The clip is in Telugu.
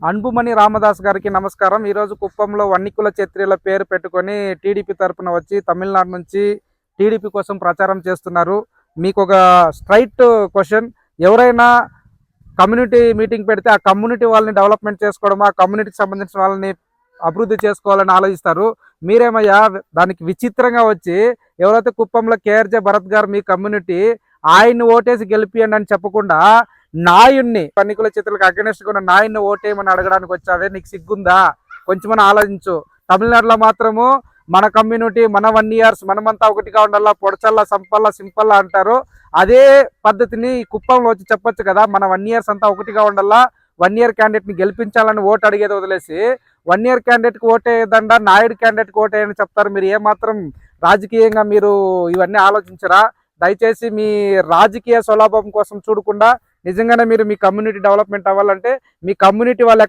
అన్బుమణి రామదాస్ గారికి నమస్కారం. ఈరోజు కుప్పంలో వన్నికుల క్షత్రియుల పేరు పెట్టుకొని టీడీపీ తరపున వచ్చి తమిళనాడు నుంచి టీడీపీ కోసం ప్రచారం చేస్తున్నారు. మీకు ఒక స్ట్రైట్ క్వశ్చన్, ఎవరైనా కమ్యూనిటీ మీటింగ్ పెడితే ఆ కమ్యూనిటీ వాళ్ళని డెవలప్మెంట్ చేసుకోవడం, ఆ కమ్యూనిటీకి సంబంధించిన వాళ్ళని అభివృద్ధి చేసుకోవాలని ఆలోచిస్తారు. మీరేమయ్యా దానికి విచిత్రంగా వచ్చి ఎవరైతే కుప్పంలో కేఆర్జే భరత్ గారు మీ కమ్యూనిటీ, ఆయన్ని ఓటేసి గెలిపియండి అని చెప్పకుండా నాయుణ్ణి పన్నికుల చేతులకు అగెనెస్ట్ ఉన్న నాయుణ్ణి ఓటేయమని అడగడానికి వచ్చావే, నీకు సిగ్గుందా? కొంచెమని ఆలోచించు. తమిళనాడులో మాత్రము మన కమ్యూనిటీ, మన 1 years మనమంతా ఒకటిగా ఉండాలా, పొడచల్లా సంపల్లా సింపల్లా అంటారు. అదే పద్ధతిని కుప్పంలో వచ్చి చెప్పొచ్చు కదా, మన 1 years అంతా ఒకటిగా ఉండాలా, 1 year క్యాండిడేట్ని గెలిపించాలని ఓటు అడిగేది వదిలేసి 1 year క్యాండిడేట్కి ఓటేయదండా నాయుడు క్యాండిడేట్కి ఓటేయని చెప్తారు. మీరు ఏమాత్రం రాజకీయంగా మీరు ఇవన్నీ ఆలోచించరా? దయచేసి మీ రాజకీయ స్వలాభం కోసం చూడకుండా నిజంగానే మీరు మీ కమ్యూనిటీ డెవలప్మెంట్ అవ్వాలంటే మీ కమ్యూనిటీ వాళ్ళ